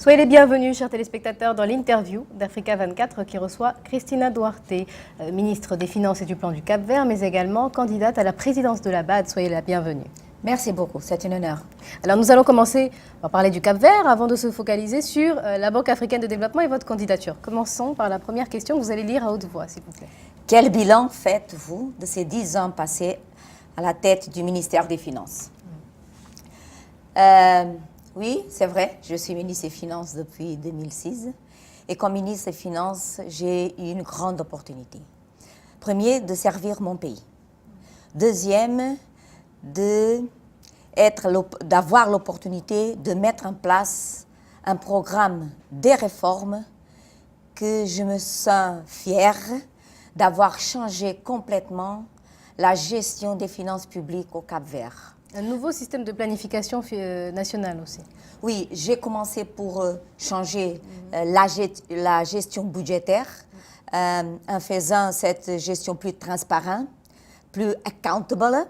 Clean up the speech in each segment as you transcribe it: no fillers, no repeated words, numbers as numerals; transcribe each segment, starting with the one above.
Soyez les bienvenus, chers téléspectateurs, dans l'interview d'Africa 24 qui reçoit Christina Duarte, ministre des Finances et du Plan du Cap-Vert, mais également candidate à la présidence de la BAD. Soyez la bienvenue. Merci beaucoup, c'est un honneur. Alors nous allons commencer par parler du Cap-Vert avant de se focaliser sur la Banque africaine de développement et votre candidature. Commençons par la première question que vous allez lire à haute voix, s'il vous plaît. Quel bilan faites-vous de ces 10 ans passés à la tête du ministère des Finances? Oui, c'est vrai, je suis ministre des Finances depuis 2006. Et comme ministre des Finances, j'ai eu une grande opportunité. Premier, de servir mon pays. Deuxième, d'avoir l'opportunité de mettre en place un programme de réformes que je me sens fière d'avoir changé complètement la gestion des finances publiques au Cap-Vert. Un nouveau système de planification nationale aussi. Oui, j'ai commencé pour changer la gestion budgétaire en faisant cette gestion plus transparente, plus accountable.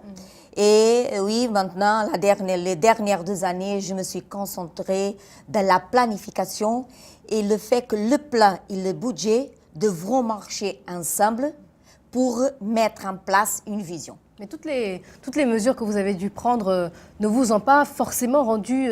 Et oui, maintenant, les dernières 2 années, je me suis concentrée dans la planification et le fait que le plan et le budget devront marcher ensemble pour mettre en place une vision. Mais toutes les mesures que vous avez dû prendre ne vous ont pas forcément rendu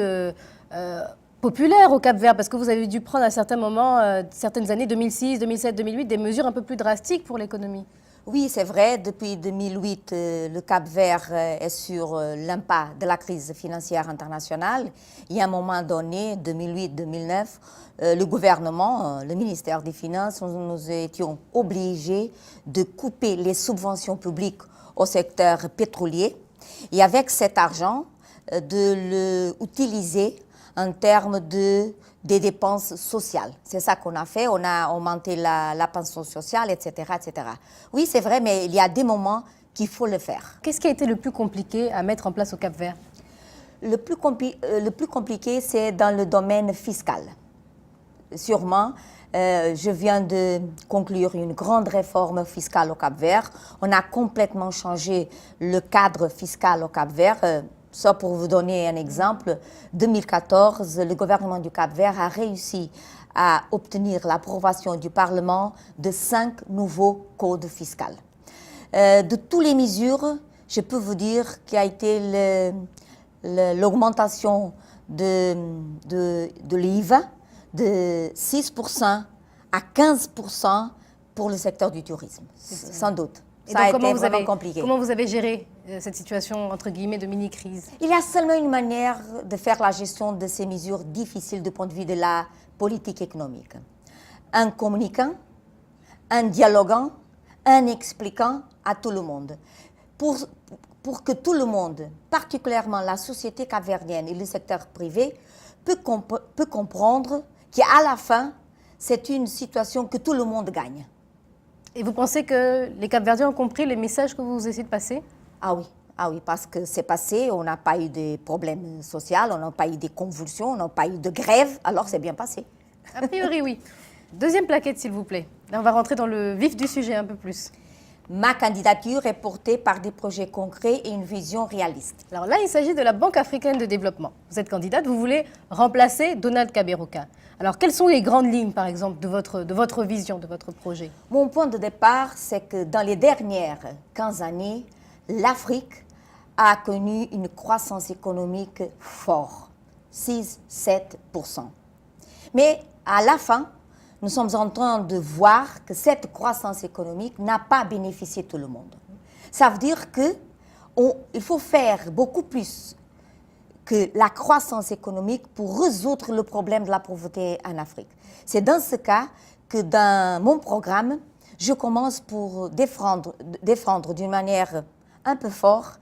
populaire au Cap-Vert, parce que vous avez dû prendre à certains moments, certaines années, 2006, 2007, 2008, des mesures un peu plus drastiques pour l'économie. Oui, c'est vrai. Depuis 2008, le Cap-Vert est sur l'impact de la crise financière internationale. Il y a un moment donné, 2008-2009, le gouvernement, le ministère des Finances, nous étions obligés de couper les subventions publiques au secteur pétrolier et avec cet argent, de l'utiliser en termes des dépenses sociales. C'est ça qu'on a fait. On a augmenté la pension sociale, etc., etc. Oui, c'est vrai, mais il y a des moments qu'il faut le faire. Qu'est-ce qui a été le plus compliqué à mettre en place au Cap-Vert? Le plus compliqué, c'est dans le domaine fiscal. Sûrement, je viens de conclure une grande réforme fiscale au Cap-Vert. On a complètement changé le cadre fiscal au Cap-Vert. Ça, pour vous donner un exemple, 2014, le gouvernement du Cap-Vert a réussi à obtenir l'approbation du Parlement de 5 nouveaux codes fiscaux. De toutes les mesures, je peux vous dire qu'il y a été l'augmentation de l'IVA de 6% à 15% pour le secteur du tourisme, sans doute. Ça a été vraiment compliqué. Comment vous avez géré cette situation, entre guillemets, de mini-crise? Il y a seulement une manière de faire la gestion de ces mesures difficiles du point de vue de la politique économique. En communiquant, en dialoguant, en expliquant à tout le monde. Pour que tout le monde, particulièrement la société capverdienne et le secteur privé, peut comprendre qu'à la fin, c'est une situation que tout le monde gagne. Et vous pensez que les Cap-Verdiens ont compris les messages que vous essayez de passer? Ah oui, parce que c'est passé, on n'a pas eu de problèmes sociaux, on n'a pas eu de convulsions, on n'a pas eu de grève, alors c'est bien passé. A priori, oui. Deuxième plaquette, s'il vous plaît. Là, on va rentrer dans le vif du sujet un peu plus. Ma candidature est portée par des projets concrets et une vision réaliste. Alors là, il s'agit de la Banque africaine de développement. Vous êtes candidate, vous voulez remplacer Donald Kaberuka. Alors, quelles sont les grandes lignes, par exemple, de votre vision, de votre projet? Mon point de départ, c'est que dans les dernières 15 années, l'Afrique a connu une croissance économique forte, 6-7%. Mais à la fin, nous sommes en train de voir que cette croissance économique n'a pas bénéficié tout le monde. Ça veut dire qu'il faut faire beaucoup plus que la croissance économique pour résoudre le problème de la pauvreté en Afrique. C'est dans ce cas que dans mon programme, je commence pour défendre d'une manière un peu forte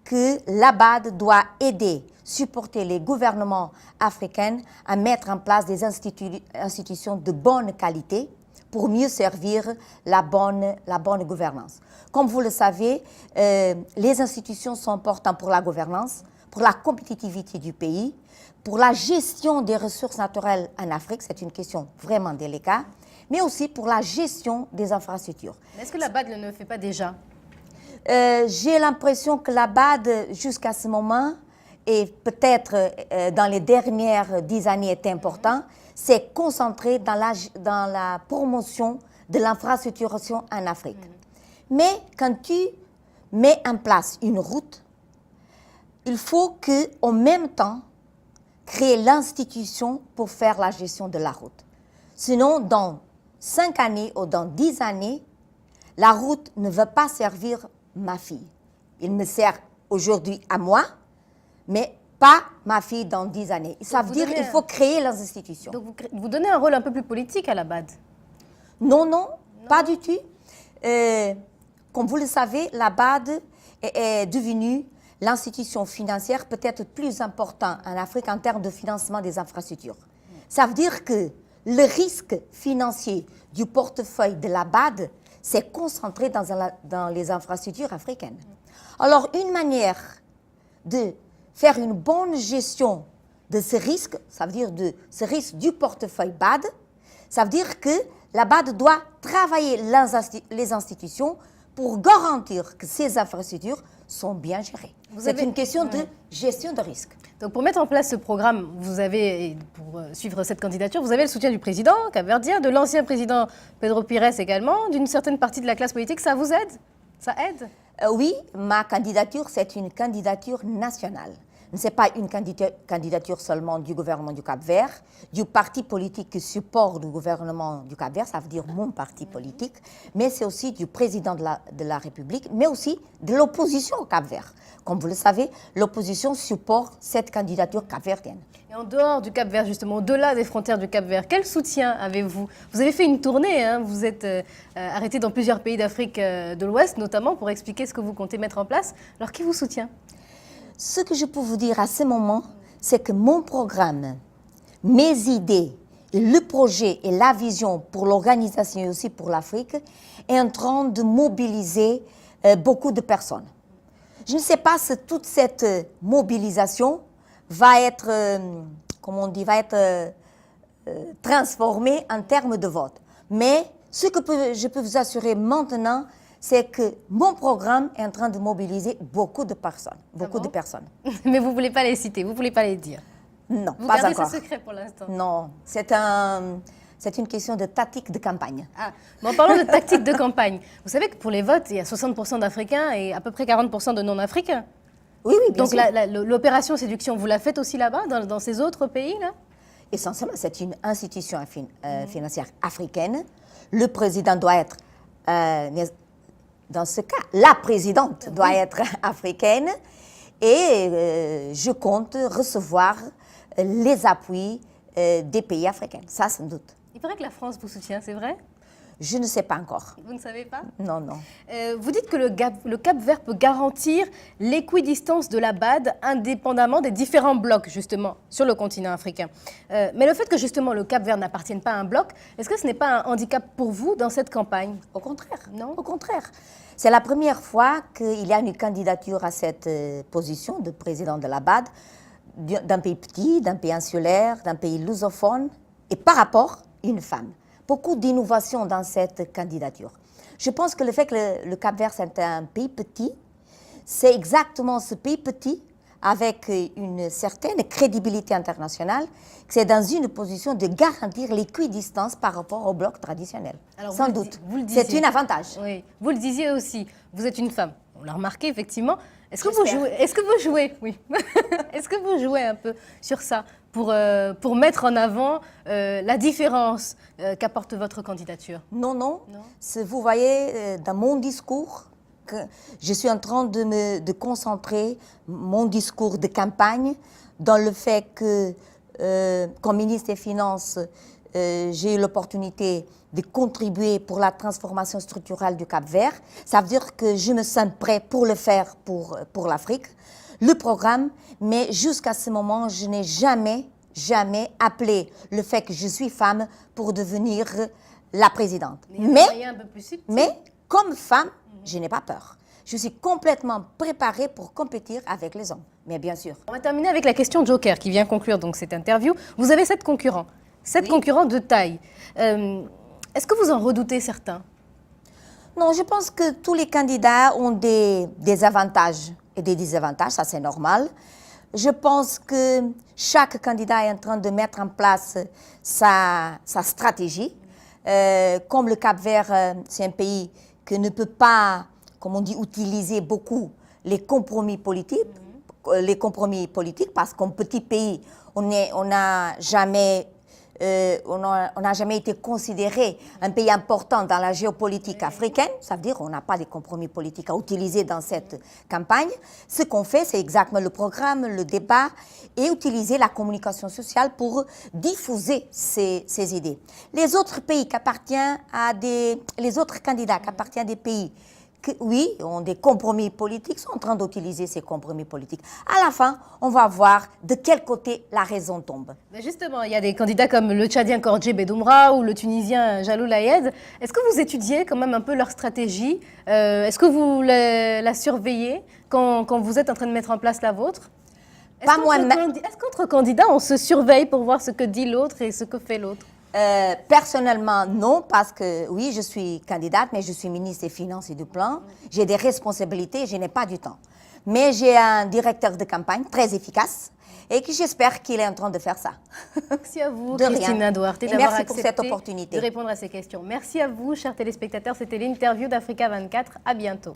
que la BAD doit aider, supporter les gouvernements africains à mettre en place des institutions de bonne qualité pour mieux servir la bonne gouvernance. Comme vous le savez, les institutions sont importantes pour la gouvernance, pour la compétitivité du pays, pour la gestion des ressources naturelles en Afrique, c'est une question vraiment délicate, mais aussi pour la gestion des infrastructures. Est-ce que la BAD ne le fait pas déjà? J'ai l'impression que la BAD, jusqu'à ce moment, et peut-être dans les dernières 10 années est important, c'est concentrer dans la promotion de l'infrastructuration en Afrique. Mais quand tu mets en place une route, il faut qu'en même temps, créer l'institution pour faire la gestion de la route. Sinon, dans 5 années ou dans 10 années, la route ne va pas servir ma fille. Il me sert aujourd'hui à moi, mais pas ma fille dans 10 années. Ça veut dire qu'il faut créer les institutions. Donc vous donnez un rôle un peu plus politique à la BAD? Non, pas du tout. Comme vous le savez, la BAD est devenue l'institution financière peut-être plus importante en Afrique en termes de financement des infrastructures. Ça veut dire que le risque financier du portefeuille de la BAD s'est concentré dans les infrastructures africaines. Alors, une manière de faire une bonne gestion de ce risque, ça veut dire de ce risque du portefeuille BAD, ça veut dire que la BAD doit travailler les institutions pour garantir que ces infrastructures sont bien gérées. C'est une question de gestion de risque. Donc pour mettre en place ce programme, vous avez, pour suivre cette candidature, vous avez le soutien du président capverdien, de l'ancien président Pedro Pires également, d'une certaine partie de la classe politique. Ça vous aide? Ça aide? Oui, ma candidature, c'est une candidature nationale. Ce n'est pas une candidature seulement du gouvernement du Cap-Vert, du parti politique qui supporte le gouvernement du Cap-Vert, ça veut dire mon parti politique, mais c'est aussi du président de la République, mais aussi de l'opposition au Cap-Vert. Comme vous le savez, l'opposition supporte cette candidature capverdienne. Et en dehors du Cap-Vert, justement, au-delà des frontières du Cap-Vert, quel soutien avez-vous? Vous avez fait une tournée, hein, vous êtes arrêté dans plusieurs pays d'Afrique de l'Ouest, notamment, pour expliquer ce que vous comptez mettre en place. Alors, qui vous soutient? Ce que je peux vous dire à ce moment, c'est que mon programme, mes idées, et le projet et la vision pour l'organisation et aussi pour l'Afrique est en train de mobiliser beaucoup de personnes. Je ne sais pas si toute cette mobilisation va être, transformée en termes de vote. Mais ce que je peux vous assurer maintenant, c'est que mon programme est en train de mobiliser beaucoup de personnes. De personnes. Mais vous ne voulez pas les citer, vous ne voulez pas les dire? Non, vous pas gardez encore. Ce secret pour l'instant? Non, c'est une question de tactique de campagne. Ah, mais en parlant de tactique de campagne, vous savez que pour les votes, il y a 60% d'Africains et à peu près 40% de non-Africains. Oui, bien sûr. Donc l'opération séduction, vous la faites aussi là-bas, dans ces autres pays-là? Essentiellement, c'est une institution financière africaine. Le président doit être, dans ce cas, la présidente doit être africaine. Et je compte recevoir les appuis des pays africains, ça sans doute. Il paraît que la France vous soutient, c'est vrai? Je ne sais pas encore. Vous ne savez pas? Non. Vous dites que le Cap-Vert peut garantir l'équidistance de la BAD indépendamment des différents blocs, justement, sur le continent africain. Mais le fait que, justement, le Cap-Vert n'appartienne pas à un bloc, est-ce que ce n'est pas un handicap pour vous dans cette campagne? Au contraire. Non? Au contraire. C'est la première fois qu'il y a une candidature à cette position de président de la BAD d'un pays petit, d'un pays insulaire, d'un pays lusophone, et par rapport à une femme. Beaucoup d'innovation dans cette candidature. Je pense que le fait que le Cap-Vert c'est un pays petit, c'est exactement ce pays petit, avec une certaine crédibilité internationale, que c'est dans une position de garantir l'équidistance par rapport au bloc traditionnel. Alors, sans doute. C'est un avantage. Oui, vous le disiez aussi, vous êtes une femme. On l'a remarqué, effectivement. Est-ce que vous jouez oui. Est-ce que vous jouez un peu sur ça pour mettre en avant la différence qu'apporte votre candidature? Non. Vous voyez, dans mon discours, que je suis en train de concentrer mon discours de campagne dans le fait que, comme ministre des Finances, j'ai eu l'opportunité de contribuer pour la transformation structurelle du Cap-Vert. Ça veut dire que je me sens prêt pour le faire pour l'Afrique, le programme, mais jusqu'à ce moment, je n'ai jamais appelé le fait que je suis femme pour devenir la présidente. Mais comme femme, je n'ai pas peur. Je suis complètement préparée pour compétir avec les hommes, mais bien sûr. On va terminer avec la question Joker qui vient conclure donc cette interview. Vous avez 7 concurrents, 7 concurrents de taille. Est-ce que vous en redoutez certains? Non, je pense que tous les candidats ont des avantages et des désavantages, ça c'est normal. Je pense que chaque candidat est en train de mettre en place sa stratégie. Comme le Cap-Vert, c'est un pays qui ne peut pas, comme on dit, utiliser beaucoup les compromis politiques, parce qu'un petit pays, on n'a jamais été considéré un pays important dans la géopolitique africaine. Ça veut dire qu'on n'a pas de compromis politiques à utiliser dans cette campagne. Ce qu'on fait, c'est exactement le programme, le débat et utiliser la communication sociale pour diffuser ces idées. Les autres pays qui appartiennent les autres candidats qui appartiennent à des pays oui, ont des compromis politiques, sont en train d'utiliser ces compromis politiques. À la fin, on va voir de quel côté la raison tombe. Mais justement, il y a des candidats comme le Tchadien Kordje Bedoumra ou le Tunisien Jalloul Ayed. Est-ce que vous étudiez quand même un peu leur stratégie? Est-ce que vous la surveillez quand vous êtes en train de mettre en place la vôtre? Pas moi-même. Est-ce qu'entre candidats, on se surveille pour voir ce que dit l'autre et ce que fait l'autre? Personnellement, non, parce que oui, je suis candidate, mais je suis ministre des Finances et du Plan. J'ai des responsabilités, je n'ai pas du temps. Mais j'ai un directeur de campagne très efficace et que j'espère qu'il est en train de faire ça. Merci à vous, de Christina Duarte, d'avoir accepté pour cette opportunité de répondre à ces questions. Merci à vous, chers téléspectateurs. C'était l'interview d'Africa 24. À bientôt.